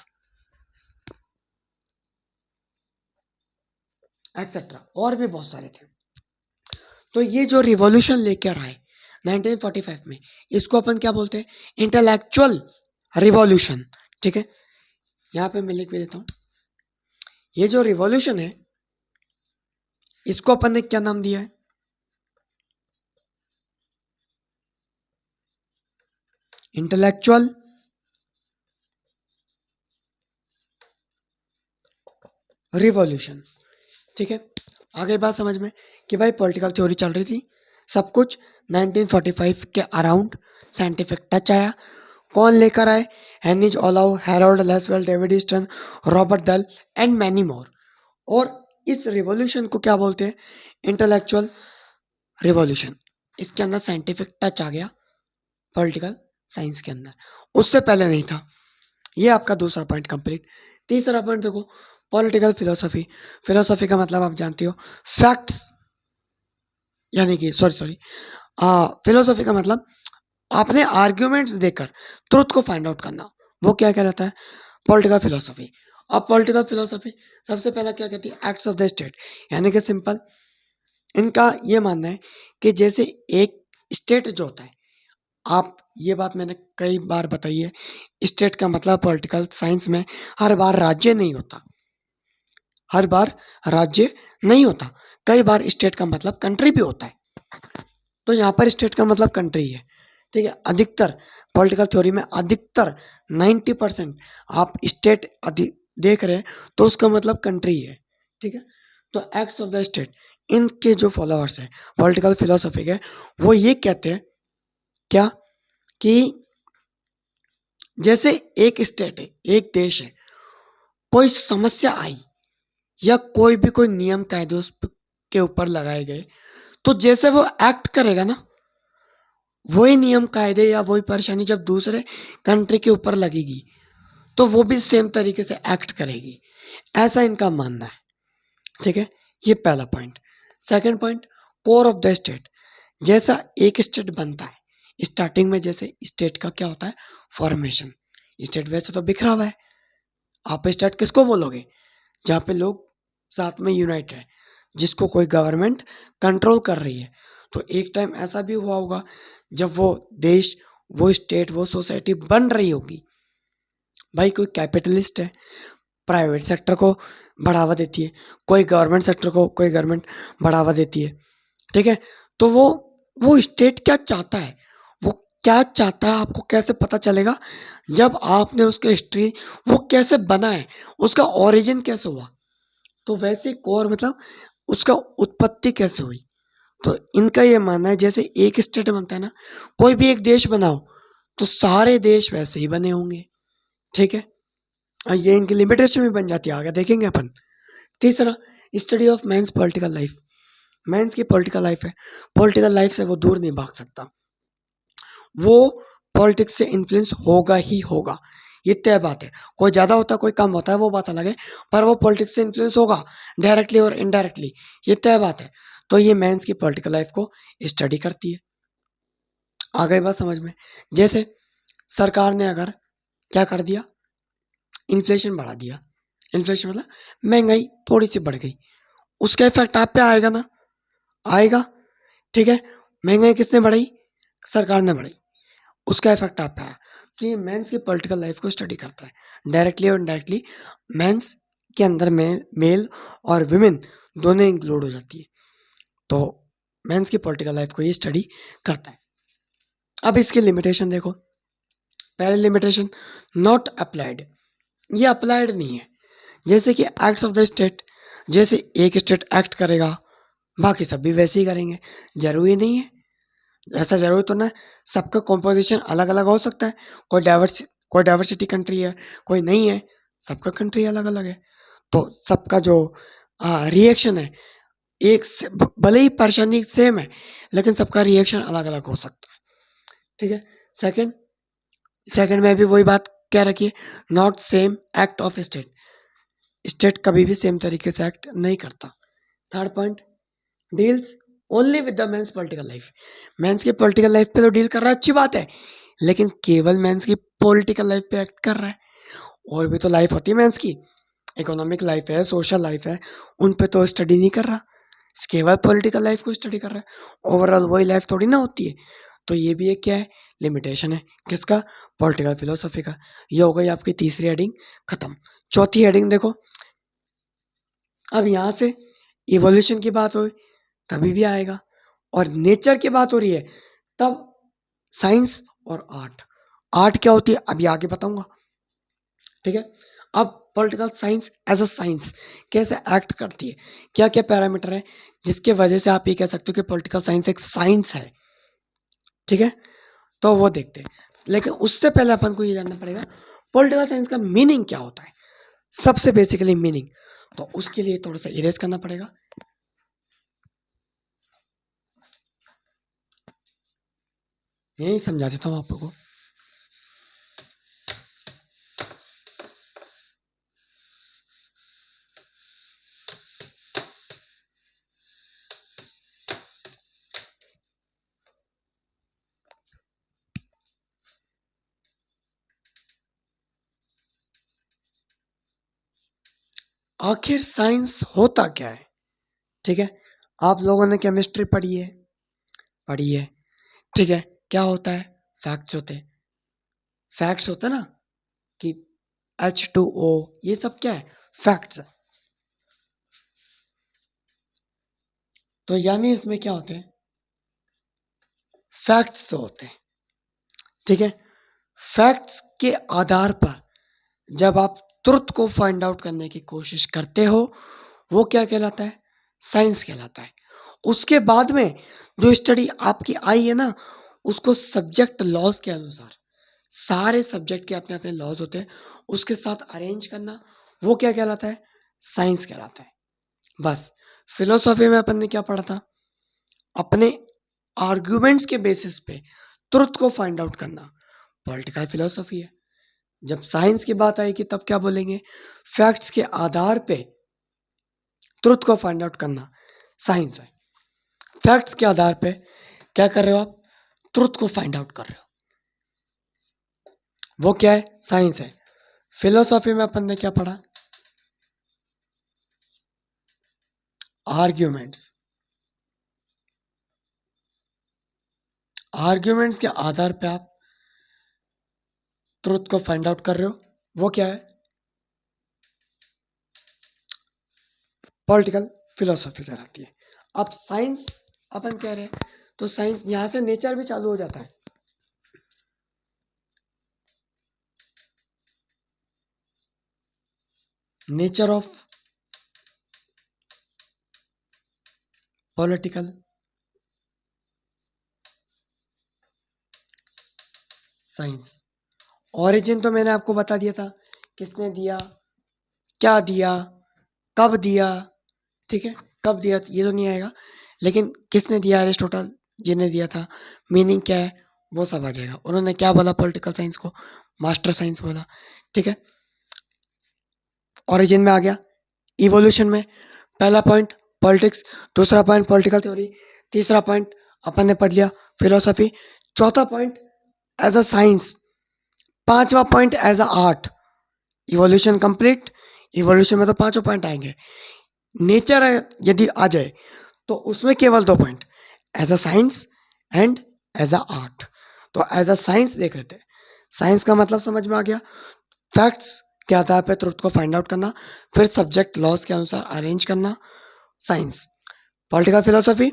etcetera, और भी बहुत सारे थे। तो ये जो रिवॉल्यूशन लेकर आए 1945 में, इसको अपन क्या बोलते हैं, इंटेलेक्चुअल रिवॉल्यूशन, ठीक है। यहाँ पे मैं लिख भी देता हूँ, ये जो रिवॉल्यूशन है इसको अपन ने क्या नाम दिया है, इंटेलेक्चुअल रिवॉल्यूशन, ठीक है। आगे बात समझ में कि भाई पॉलिटिकल थ्योरी चल रही थी, सब कुछ 1945 के अराउंड साइंटिफिक टच आया। कौन लेकर आए, हेनिज ओलाउ, हैरोल्ड लेसवेल, डेविड ईस्टन, रॉबर्ट दल एंड मैनी मोर। और इस रिवॉल्यूशन को क्या बोलते हैं, इंटेलेक्चुअल रिवॉल्यूशन। इसके अंदर साइंटिफिक टच आ गया पॉलिटिकल साइंस के अंदर, उससे पहले नहीं था। ये आपका दूसरा पॉइंट कंप्लीट। तीसरा पॉइंट देखो, पॉलिटिकल फिलोसफी। फिलोसफी का मतलब आप जानते हो, फैक्ट्स, यानी कि सॉरी फिलोसफी का मतलब आपने आर्ग्यूमेंट्स देकर ट्रुथ को फाइंड आउट करना, वो क्या कहलाता है, पॉलिटिकल फिलोसफी। अब पॉलिटिकल फिलोसफी सबसे पहला क्या कहती है, एक्ट्स ऑफ द स्टेट, यानी कि सिंपल इनका ये मानना है कि जैसे एक स्टेट जो होता है, आप ये बात मैंने कई बार बताई है, स्टेट का मतलब पॉलिटिकल साइंस में हर बार राज्य नहीं होता, हर बार राज्य नहीं होता, कई बार स्टेट का मतलब कंट्री भी होता है। तो यहाँ पर स्टेट का मतलब कंट्री है, ठीक है। अधिकतर पॉलिटिकल थ्योरी में अधिकतर 90% आप स्टेट देख रहे हैं तो उसका मतलब कंट्री है, ठीक है। तो एक्ट्स ऑफ द स्टेट, इनके जो फॉलोअर्स हैं पॉलिटिकल फिलोसफी के, वो ये कहते हैं क्या, कि जैसे एक स्टेट है, एक देश है, कोई समस्या आई या कोई भी कोई नियम कायदे उस के ऊपर लगाए गए, तो जैसे वो एक्ट करेगा ना, वही नियम कायदे या वही परेशानी जब दूसरे कंट्री के ऊपर लगेगी तो वो भी सेम तरीके से एक्ट करेगी, ऐसा इनका मानना है, ठीक है। ये पहला point. Second point, core of the state. जैसा एक स्टेट बनता है, स्टार्टिंग में जैसे स्टेट का क्या होता है, फॉर्मेशन। स्टेट वैसे तो बिखरा हुआ है, आप स्टेट किसको बोलोगे, जहाँ पे लोग साथ में यूनाइट है, जिसको कोई गवर्नमेंट कंट्रोल कर रही है। तो एक टाइम ऐसा भी हुआ होगा जब वो देश, वो स्टेट, वो सोसाइटी बन रही होगी, भाई कोई कैपिटलिस्ट है, प्राइवेट सेक्टर को बढ़ावा देती है, कोई गवर्नमेंट सेक्टर को, कोई गवर्नमेंट बढ़ावा देती है, ठीक है। तो वो स्टेट क्या चाहता है, वो क्या चाहता है आपको कैसे पता चलेगा, जब आपने उसके हिस्ट्री, वो कैसे बना है, उसका ओरिजिन कैसे हुआ। तो वैसे कोर मतलब उसका उत्पत्ति कैसे हुई। तो इनका ये मानना है जैसे एक स्टेट बनता है ना, कोई भी एक देश बनाओ तो सारे देश वैसे ही बने होंगे, ठीक है। ये इनकी लिमिटेशन भी बन जाती है, आगे देखेंगे अपन। तीसरा, study of man's political life. Man's की पॉलिटिकल लाइफ है, पॉलिटिकल लाइफ से वो दूर नहीं भाग सकता, वो पॉलिटिक्स से इन्फ्लुएंस होगा ही होगा, ये तय बात है। कोई ज़्यादा होता है, कोई कम होता है, वो बात अलग है, पर वो पॉलिटिक्स से इन्फ्लुएंस होगा, डायरेक्टली और इनडायरेक्टली, ये तय बात है। तो ये मैंस की पॉलिटिकल लाइफ को स्टडी करती है। आ गई बात समझ में। जैसे सरकार ने अगर क्या कर दिया, इन्फ्लेशन बढ़ा दिया, इन्फ्लेशन मतलब महंगाई थोड़ी सी बढ़ गई, उसका इफेक्ट आप पे आएगा ना, आएगा, ठीक है। महंगाई किसने बढ़ाई, सरकार ने बढ़ाई, उसका इफेक्ट आप पे आया। तो ये मेंस की पॉलिटिकल लाइफ को स्टडी करता है डायरेक्टली और इनडायरेक्टली। मेंस के अंदर मेल और विमेन दोनों इंक्लूड हो जाती है, तो मेंस की पॉलिटिकल लाइफ को ये स्टडी करता है। अब इसकी लिमिटेशन देखो। पहली लिमिटेशन, नॉट अप्लाइड। ये अप्लाइड नहीं है। जैसे कि एक्ट्स ऑफ द स्टेट, जैसे एक स्टेट एक्ट करेगा बाकी सब भी वैसे ही करेंगे, जरूरी नहीं है। ऐसा जरूरी तो ना, सबका कॉम्पोजिशन अलग अलग हो सकता है। कोई डाइवर्सिटी कंट्री है, कोई नहीं है, सबका कंट्री अलग अलग है। तो सबका जो रिएक्शन है भले ही परेशानी सेम है लेकिन सबका रिएक्शन अलग अलग हो सकता है। ठीक है। सेकंड में भी वही बात क्या रखी है, not same act of state. State कभी भी सेम तरीके से एक्ट नहीं करता। Third point, deals only with the men's political life. Men's की पॉलिटिकल लाइफ पे तो डील कर रहा है, अच्छी बात है, लेकिन केवल मेंस की पॉलिटिकल लाइफ पे एक्ट कर रहा है। और भी तो लाइफ होती है मेंस की, इकोनॉमिक लाइफ है, सोशल लाइफ है, उन पे तो स्टडी नहीं कर रहा, केवल पॉलिटिकल लाइफ को स्टडी कर रहा है। ओवरऑल वही लाइफ थोड़ी ना होती है। तो ये भी एक क्या है, लिमिटेशन है किसका, पॉलिटिकल फिलोसफी का। ये हो गई आपकी तीसरी हेडिंग खत्म। चौथी हेडिंग देखो। अब यहाँ से इवोल्यूशन की बात हो तभी भी आएगा, और नेचर की बात हो रही है तब साइंस और आर्ट। आर्ट क्या होती है अभी आगे बताऊंगा। ठीक है। अब political science as a science कैसे एक्ट करती है, क्या क्या पैरामीटर है जिसके वजह से आप ये कह सकते हो कि पॉलिटिकल साइंस एक साइंस है। ठीक है, तो वो देखते हैं। लेकिन उससे पहले अपन को ये जानना पड़ेगा पॉलिटिकल साइंस का मीनिंग क्या होता है, सबसे बेसिकली मीनिंग। तो उसके लिए थोड़ा सा इरेज करना पड़ेगा। यही समझा देता हूँ आप लोगों को। आखिर साइंस होता क्या है। ठीक है, आप लोगों ने केमिस्ट्री पढ़ी है। ठीक है, क्या होता है, फैक्ट्स होते हैं ना, कि H2O, ये सब क्या है, फैक्ट्स है। तो यानी इसमें क्या होते हैं, फैक्ट्स तो होते हैं। ठीक है, फैक्ट्स के आधार पर जब आप ट्रुथ को फाइंड आउट करने की कोशिश करते हो वो क्या कहलाता है, साइंस कहलाता है। उसके बाद में जो स्टडी आपकी आई है ना, उसको सब्जेक्ट लॉज के अनुसार, सारे सब्जेक्ट के अपने अपने लॉज होते हैं, उसके साथ अरेंज करना, वो क्या कहलाता है, साइंस कहलाता है। बस फिलोसॉफी में अपन ने क्या पढ़ा था, अपने आर्ग्यूमेंट्स के बेसिस पे ट्रुथ को फाइंड आउट करना, पॉलिटिकल फिलोसॉफी है। जब साइंस की बात आएगी तब क्या बोलेंगे, फैक्ट्स के आधार पे ट्रुथ को फाइंड आउट करना साइंस है। फैक्ट्स के आधार पे क्या कर रहे हो आप, ट्रुथ को फाइंड आउट कर रहे हो, वो क्या है, साइंस है। फिलोसॉफी में अपन ने क्या पढ़ा, आर्ग्यूमेंट्स। आर्ग्यूमेंट्स के आधार पे आप ट्रुथ को फाइंड आउट कर रहे हो, वो क्या है, पॉलिटिकल फिलोसॉफी कहलाती है। अब साइंस अपन कह रहे हैं, तो साइंस यहां से नेचर भी चालू हो जाता है। Nature of political science. Origin तो मैंने आपको बता दिया था, किसने दिया, क्या दिया, कब दिया। ठीक है, कब दिया ये तो नहीं आएगा, लेकिन किसने दिया, एरिस्टोटल जी ने दिया था। मीनिंग क्या है वो सब आ जाएगा। उन्होंने क्या बोला पॉलिटिकल साइंस को, मास्टर साइंस बोला। ठीक है, ओरिजिन में आ गया। इवोल्यूशन में पहला पॉइंट पॉलिटिक्स, दूसरा पॉइंट पॉलिटिकल थ्योरी, तीसरा पॉइंट अपन ने पढ़ लिया फिलोसॉफी, चौथा पॉइंट एज अ साइंस, पांचवा point as a art. Evolution complete. Evolution में तो पांचों पॉइंट आएंगे। नेचर यदि आ जाए तो उसमें केवल 2 point, as a science and as a art. तो एज अ साइंस देख लेते हैं। साइंस का मतलब समझ में आ गया, फैक्ट्स के आधार पर ट्रुथ को फाइंड आउट करना, फिर सब्जेक्ट लॉज के अनुसार अरेंज करना, साइंस। पॉलिटिकल फिलोसफी,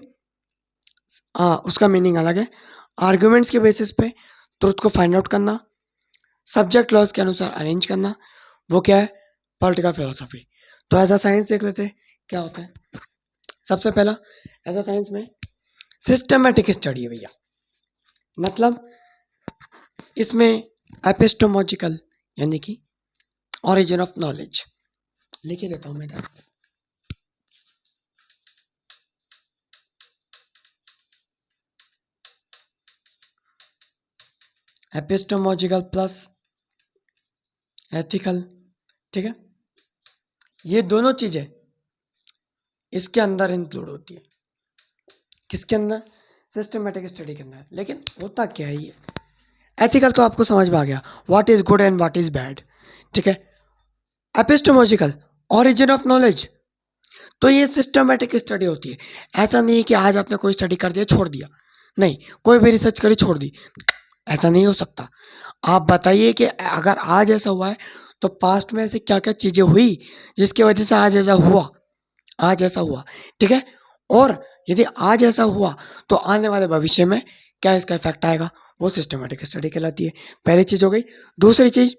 हाँ उसका मीनिंग अलग है, आर्ग्यूमेंट्स के बेसिस पे ट्रुथ को फाइंड आउट करना, सब्जेक्ट लॉज के अनुसार अरेंज करना, वो क्या है, पॉलिटिकल फिलोसफी। तो एज अ साइंस देख लेते हैं क्या होता है। सबसे पहला एज अ साइंस में सिस्टमेटिक स्टडी है भैया, मतलब इसमें एपिस्टोमोलॉजिकल यानी कि ओरिजिन ऑफ नॉलेज, लिख देता हूं मैं इधर। एपिस्टोमोलॉजिकल प्लस एथिकल, ठीक है, ये दोनों चीजें इसके अंदर इंक्लूड होती है। किसके अंदर, सिस्टमेटिक स्टडी के अंदर। लेकिन होता क्या है ये, एथिकल तो आपको समझ में आ गया, what is good and what is bad, ठीक है। एपिस्टोमोलॉजिकल, ओरिजिन ऑफ नॉलेज, तो ये सिस्टमेटिक स्टडी होती है। ऐसा नहीं है कि आज आपने कोई स्टडी कर दिया छोड़ दिया, नहीं, कोई भी रिसर्च करी छोड़ दी, ऐसा नहीं हो सकता। आप बताइए कि अगर आज ऐसा हुआ है तो पास्ट में ऐसे क्या क्या चीजें हुई जिसकी वजह से आज ऐसा हुआ, आज ऐसा हुआ, ठीक है। और यदि आज ऐसा हुआ तो आने वाले भविष्य में क्या इसका इफेक्ट आएगा, वो सिस्टमेटिक स्टडी कहलाती है। पहली चीज हो गई। दूसरी चीज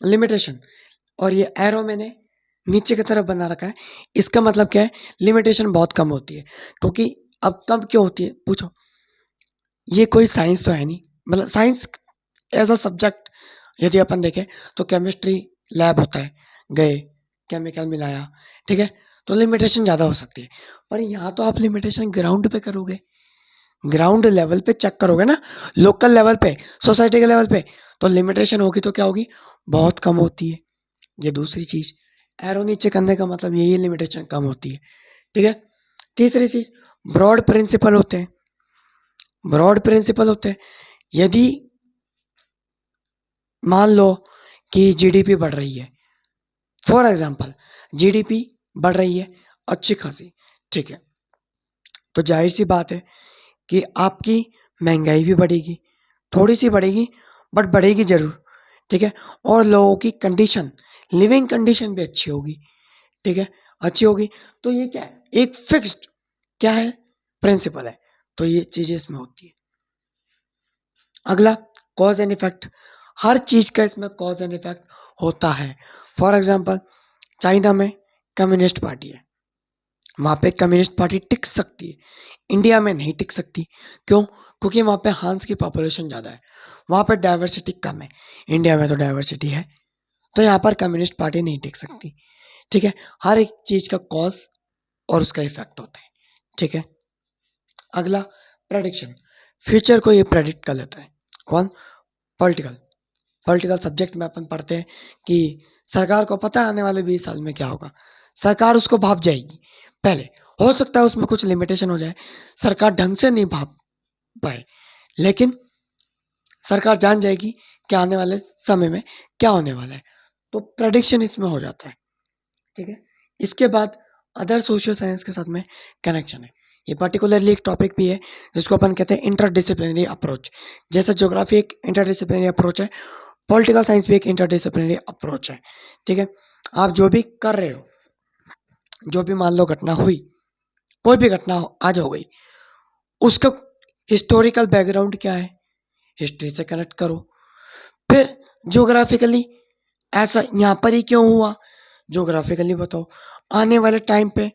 लिमिटेशन, और ये एरो मैंने नीचे की तरफ बना रखा है, इसका मतलब क्या है, लिमिटेशन बहुत कम होती है। क्योंकि अब तब क्यों होती है पूछो, ये कोई साइंस तो है नहीं, मतलब साइंस एज अ सब्जेक्ट यदि अपन देखें तो केमिस्ट्री लैब होता है, गए केमिकल मिलाया, ठीक है, तो लिमिटेशन ज़्यादा हो सकती है। पर यहाँ तो आप लिमिटेशन ग्राउंड पे करोगे, ग्राउंड लेवल पे चेक करोगे ना, लोकल लेवल पे, सोसाइटी के लेवल पे, तो लिमिटेशन होगी तो क्या होगी, बहुत कम होती है। ये दूसरी चीज, एरो नीचे करने का मतलब यही लिमिटेशन कम होती है, ठीक है। तीसरी चीज, ब्रॉड प्रिंसिपल होते हैं, ब्रॉड प्रिंसिपल होते हैं। यदि मान लो कि जीडीपी बढ़ रही है, फॉर एग्जांपल जीडीपी बढ़ रही है अच्छी खासी, ठीक है, तो जाहिर सी बात है कि आपकी महंगाई भी बढ़ेगी, थोड़ी सी बढ़ेगी बट बढ़ेगी जरूर, ठीक है। और लोगों की कंडीशन, लिविंग कंडीशन भी अच्छी होगी, ठीक है, अच्छी होगी। तो ये क्या है, एक फिक्स्ड क्या है, प्रिंसिपल है। तो ये चीजें इसमें होती है। अगला, कॉज एंड इफेक्ट, हर चीज का इसमें कॉज एंड इफेक्ट होता है। फॉर एग्जांपल चाइना में कम्युनिस्ट पार्टी है, वहां पे कम्युनिस्ट पार्टी टिक सकती है, इंडिया में नहीं टिक सकती। क्यों, क्योंकि वहां पे हांस की पॉपुलेशन ज्यादा है, वहां पे डाइवर्सिटी कम है, इंडिया में तो डाइवर्सिटी है, तो यहाँ पर कम्युनिस्ट पार्टी नहीं टिक सकती, ठीक है। हर एक चीज का कॉज और उसका इफेक्ट होता है, ठीक है। अगला, प्रेडिक्शन, फ्यूचर को ये प्रेडिक्ट कर लेता है कौन, पॉलिटिकल, पॉलिटिकल सब्जेक्ट में अपन पढ़ते हैं कि सरकार को पता है आने वाले 20 साल में क्या होगा, सरकार उसको भाप जाएगी पहले, हो सकता है उसमें कुछ लिमिटेशन हो जाए, सरकार ढंग से नहीं भाप पाए, लेकिन सरकार जान जाएगी कि आने वाले समय में क्या होने वाला है, तो प्रेडिक्शन इसमें हो जाता है, ठीक है। इसके बाद अदर सोशल साइंस के साथ में कनेक्शन है, ये पर्टिकुलरली एक टॉपिक भी है जिसको अपन कहते हैं इंटरडिसिप्लिनरी अप्रोच। जैसे ज्योग्राफी एक इंटरडिसिप्लिनरी अप्रोच है, पॉलिटिकल साइंस भी एक इंटरडिसिप्लिनरी अप्रोच है, ठीक है। आप जो भी कर रहे हो, जो भी मान लो घटना हुई, कोई भी घटना आज हो गई, उसका हिस्टोरिकल बैकग्राउंड क्या है, हिस्ट्री से कनेक्ट करो। फिर ज्योग्राफिकली ऐसा यहाँ पर ही क्यों हुआ, ज्योग्राफिकली बताओ। आने वाले टाइम पे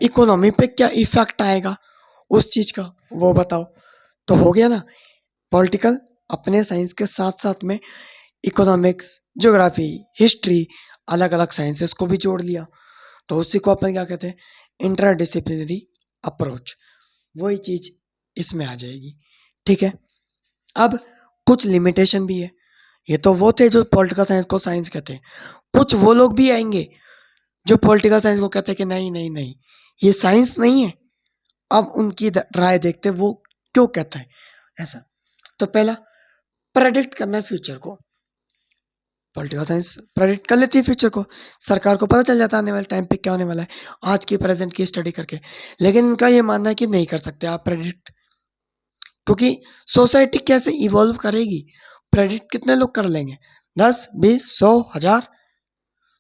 इकोनॉमी पे क्या इफेक्ट आएगा उस चीज का, वो बताओ। तो हो गया ना, पॉलिटिकल अपने साइंस के साथ साथ में इकोनॉमिक्स, ज्योग्राफी, हिस्ट्री, अलग अलग साइंसेस को भी जोड़ लिया, तो उसी को अपन क्या कहते हैं, इंटरडिसिप्लिनरी अप्रोच, वही चीज इसमें आ जाएगी, ठीक है। अब कुछ लिमिटेशन भी है, ये तो वो थे जो पॉलिटिकल साइंस को साइंस कहते हैं, कुछ वो लोग भी आएंगे जो पॉलिटिकल साइंस को कहते हैं कि नहीं नहीं नहीं ये साइंस नहीं है। अब उनकी राय देखते वो क्यों कहता है ऐसा। तो पहला, प्रेडिक्ट करना फ्यूचर को, पॉलिटिकल साइंस प्रेडिक्ट कर लेती है फ्यूचर को, सरकार को पता चल जाता है आने वाले टाइम पे क्या होने वाला है आज की प्रेजेंट की स्टडी करके। लेकिन इनका ये मानना है कि नहीं कर सकते आप प्रेडिक्ट, क्योंकि सोसाइटी कैसे इवॉल्व करेगी, प्रेडिक्ट कितने लोग कर लेंगे? 10, 20, 100, 1000।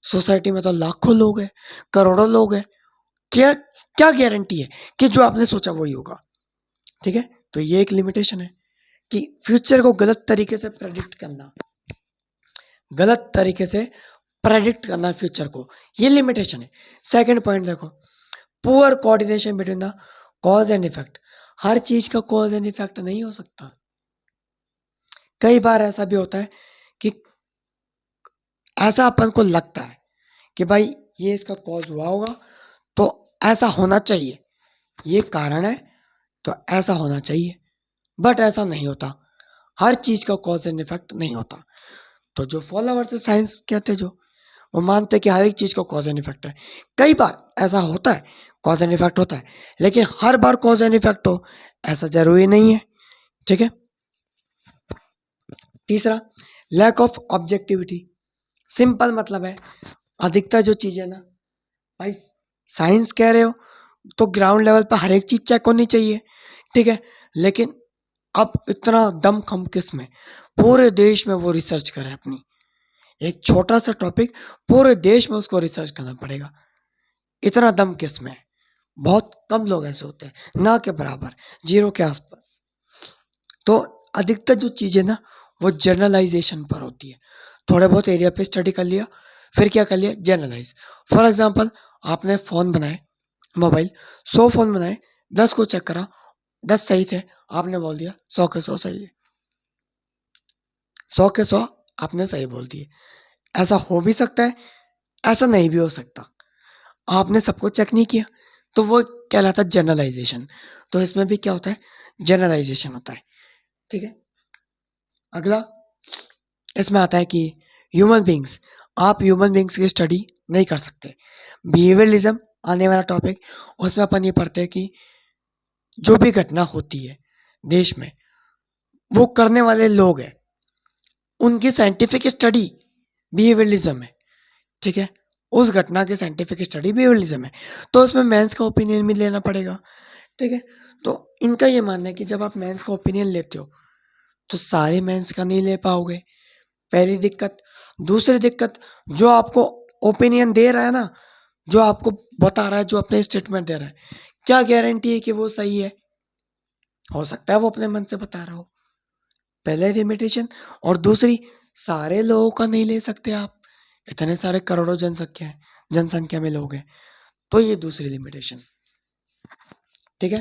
सोसाइटी में तो लाखों लोग हैं, करोड़ों लोग हैं। क्या क्या गारंटी है कि जो आपने सोचा वही होगा? ठीक है, तो ये एक लिमिटेशन है कि फ्यूचर को गलत तरीके से प्रेडिक्ट करना, गलत तरीके से प्रेडिक्ट करना फ्यूचर को, ये लिमिटेशन है। सेकंड पॉइंट देखो, poor coordination between the cause and effect. हर चीज का कॉज एंड इफेक्ट नहीं हो सकता। कई बार ऐसा भी होता है कि ऐसा अपन को लगता है कि भाई ये इसका कॉज हुआ होगा तो ऐसा होना चाहिए, ये कारण है तो ऐसा होना चाहिए, बट ऐसा नहीं होता। हर चीज का कॉज एंड इफेक्ट नहीं होता। तो जो फॉलोअर्स है साइंस कहते हैं, जो वो मानते हैं कि हर एक चीज का कॉज एंड इफेक्ट है। कई बार ऐसा होता है, कॉज एंड इफेक्ट होता है, लेकिन हर बार कॉज एंड इफेक्ट हो ऐसा जरूरी नहीं है। ठीक है। तीसरा, लैक ऑफ ऑब्जेक्टिविटी। सिंपल मतलब है, अधिकतर जो चीजें ना भाई, साइंस कह रहे हो तो ग्राउंड लेवल पर हर एक चीज चेक होनी चाहिए। ठीक है, लेकिन अब इतना दमखम किस में? पूरे देश में वो रिसर्च करे अपनी, एक छोटा सा टॉपिक पूरे देश में उसको रिसर्च करना पड़ेगा। इतना दम किस में? बहुत कम लोग ऐसे होते हैं, ना के बराबर, जीरो के आसपास। तो अधिकतर जो चीजें ना वो जर्नलाइजेशन पर होती है। थोड़े बहुत एरिया पे स्टडी कर लिया, फिर क्या कर लिया, जर्नलाइज। फॉर एग्जाम्पल, आपने फोन बनाए, मोबाइल, 100 फोन बनाए, 10 को चेक करा, 10 सही थे, आपने बोल दिया 100 के 100 सही है। 100 के 100 आपने सही बोल दिए। ऐसा हो भी सकता है, ऐसा नहीं भी हो सकता। आपने सबको चेक नहीं किया, तो वो कहलाता है जनरलाइजेशन। तो इसमें भी क्या होता है, जनरलाइजेशन होता है। ठीक है। अगला इसमें आता है कि ह्यूमन बींग्स, आप ह्यूमन बींग्स की स्टडी नहीं कर सकते। बिहेवियरलिज्म आने वाला टॉपिक, उसमें अपन ये पढ़ते हैं कि जो भी घटना होती है देश में, वो करने वाले लोग हैं, उनकी साइंटिफिक स्टडी बिहेवियरलिज्म है। ठीक है, उस घटना की साइंटिफिक स्टडी बिहेवियरलिज्म है। तो उसमें मेंस का ओपिनियन भी लेना पड़ेगा। ठीक है, तो इनका ये मानना है कि जब आप मेंस का ओपिनियन लेते हो तो सारे मेंस का नहीं ले पाओगे, पहली दिक्कत। दूसरी दिक्कत, जो आपको ओपिनियन दे रहा है ना, जो आपको बता रहा है, जो अपने स्टेटमेंट दे रहा है, क्या गारंटी है कि वो सही है? हो सकता है वो अपने मन से बता रहा हो, पहले लिमिटेशन। और दूसरी, सारे लोगों का नहीं ले सकते आप, इतने सारे करोड़ों जनसंख्या में लोग हैं, तो ये दूसरी लिमिटेशन। ठीक है,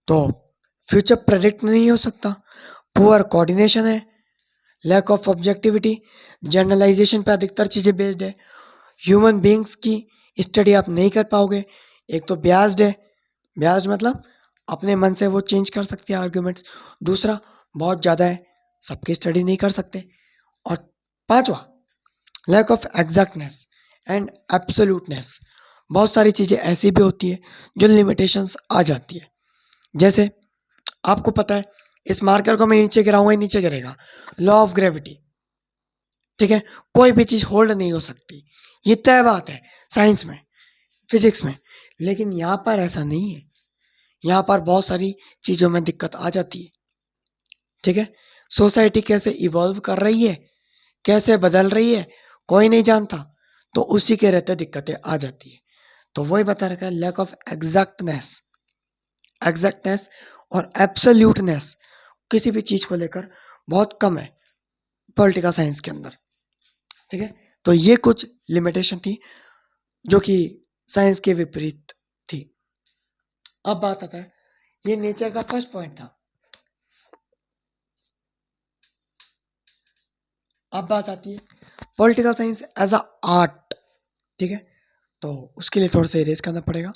तो फ्यूचर प्रेडिक्ट नहीं हो सकता, पुअर कोऑर्डिनेशन है, लैक ऑफ ऑब्जेक्टिविटी, जनरलाइजेशन पे अधिकतर चीजें बेस्ड है, ह्यूमन बींग्स की स्टडी आप नहीं कर पाओगे। एक तो ब्यास्ड है, ब्यास्ड मतलब अपने मन से वो चेंज कर सकते हैं आर्ग्यूमेंट्स। दूसरा, बहुत ज़्यादा है, सबकी स्टडी नहीं कर सकते। और पांचवा, lack of exactness and absoluteness. बहुत सारी चीज़ें ऐसी भी होती है जो लिमिटेशंस आ जाती है। जैसे आपको पता है, इस मार्कर को मैं नीचे गिराऊंगा, ये नीचे गिरेगा, लॉ ऑफ ग्रेविटी। ठीक है, कोई भी चीज़ होल्ड नहीं हो सकती, ये तय बात है साइंस में, फिजिक्स में। लेकिन यहाँ पर ऐसा नहीं है, यहाँ पर बहुत सारी चीज़ों में दिक्कत आ जाती है। ठीक है, सोसाइटी कैसे इवॉल्व कर रही है, कैसे बदल रही है, कोई नहीं जानता, तो उसी के रहते दिक्कतें आ जाती है। तो वही बता रखा है, लैक ऑफ एग्जैक्टनेस, एग्जैक्टनेस और एब्सोल्यूटनेस किसी भी चीज को लेकर बहुत कम है पॉलिटिकल साइंस के अंदर। ठीक है, तो ये कुछ लिमिटेशन थी जो कि साइंस के विपरीत थी। अब बात आता है, ये नेचर का फर्स्ट पॉइंट था। अब बात आती है political science as a art. ठीक है, तो उसके लिए थोड़ा सा इरेज करना पड़ेगा।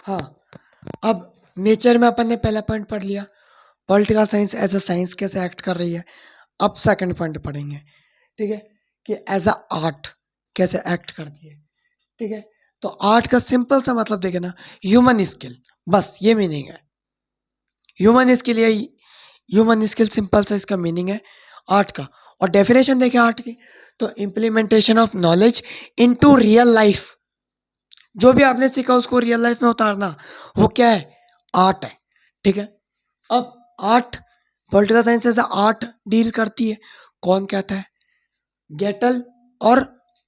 हाँ, अब नेचर में अपन ने पहला पॉइंट पढ़ लिया, political science as a science कैसे एक्ट कर रही है। अब सेकंड पॉइंट पढ़ेंगे, ठीक है, कि एज अ आर्ट कैसे एक्ट करती है। ठीक है, तो आर्ट का सिंपल सा मतलब देखे ना, ह्यूमन स्किल, बस ये मीनिंग है। ह्यूमन स्किल, यही ह्यूमन स्किल सिंपल सा इसका मीनिंग है आर्ट का। और डेफिनेशन देखें आर्ट की, तो implementation of knowledge into real life, जो भी आपने सीखा उसको रियल लाइफ में उतारना, वो क्या है, आर्ट है। ठीक है, अब आर्ट, पॉलिटिकल साइंस से आर्ट डील करती है, कौन कहता है, गेटल और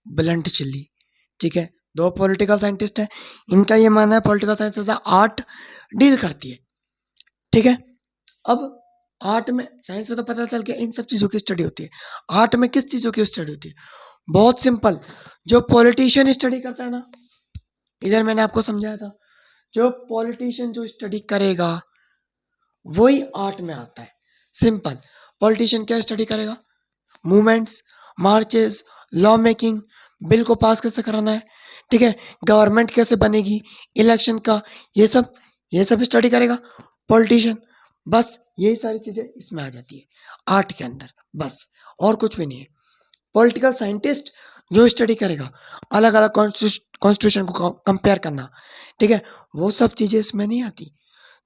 ब्लंट चिल्ली। ठीक है, दो पॉलिटिकल साइंटिस्ट हैं, इनका ये मानना है पॉलिटिकल साइंस से आर्ट डील करती है। ठीक है, अब आर्ट में, साइंस में तो पता चल गया इन सब चीज़ों की स्टडी होती है, आर्ट में किस चीज़ों की स्टडी होती है, बहुत सिंपल, जो पॉलिटिशियन स्टडी करता है ना, इधर मैंने आपको समझाया था, जो पॉलिटिशियन जो स्टडी करेगा वही आर्ट में आता है। सिंपल, पॉलिटिशियन क्या स्टडी करेगा, movements, marches, law making, bill को पास कैसे कराना है, ठीक है, गवर्नमेंट कैसे बनेगी, इलेक्शन का, ये सब स्टडी करेगा पॉलिटिशियन। बस यही सारी चीजें इसमें आ जाती है आर्ट के अंदर, बस और कुछ भी नहीं है। पॉलिटिकल साइंटिस्ट जो स्टडी करेगा, अलग अलग कॉन्स्टिट्यूशन को कंपेयर करना, ठीक है, वो सब चीजें इसमें नहीं आती।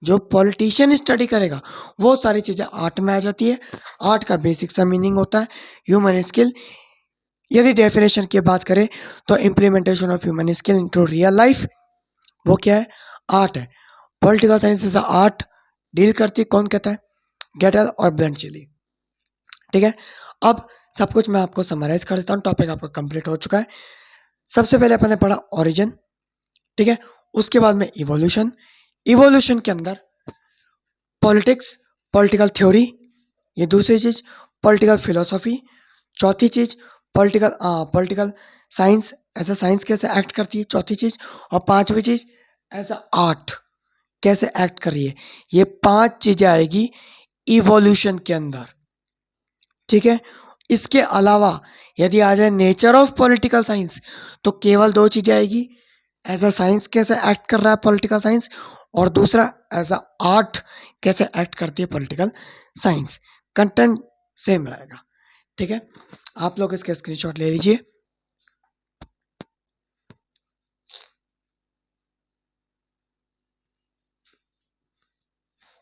जो पॉलिटिशियन स्टडी करेगा वो सारी चीजें आर्ट में आ जाती है। आर्ट का बेसिक सा मीनिंग होता है ह्यूमन स्किल। यदि डेफिनेशन की बात करें तो implementation of human skill into real life, वो क्या है, आर्ट है। पॉलिटिकल साइंस से आर्ट डील करती है, कौन कहता है, गेटल और ब्लंट चिली। ठीक है, अब सब कुछ मैं आपको समराइज कर देता हूँ, टॉपिक आपका कंप्लीट हो चुका है। सबसे पहले अपन ने पढ़ा ओरिजिन, ठीक है, उसके बाद में इवोल्यूशन, इवोल्यूशन के अंदर पॉलिटिक्स, पॉलिटिकल थ्योरी, ये दूसरी चीज, पॉलिटिकल फिलोसॉफी, चौथी चीज political science, as a science कैसे एक्ट करती है, चौथी चीज, और पांचवी चीज एज अ आर्ट कैसे एक्ट कर रही है। ये 5 चीजें आएगी इवोल्यूशन के अंदर। ठीक है, इसके अलावा यदि आ जाए नेचर ऑफ पॉलिटिकल साइंस, तो केवल 2 चीजें आएगी, एज अ साइंस कैसे एक्ट कर रहा है पॉलिटिकल साइंस, और दूसरा एज अ आर्ट कैसे एक्ट करती है पॉलिटिकल साइंस। कंटेंट सेम रहेगा। ठीक है, आप लोग इसके स्क्रीनशॉट ले लीजिए।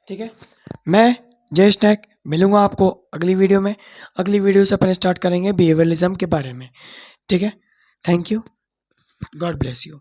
ठीक है, मैं जयेश नायक मिलूंगा आपको अगली वीडियो में। अगली वीडियो से अपन स्टार्ट करेंगे बिहेवियरलिज्म के बारे में। ठीक है, thank you, God bless you.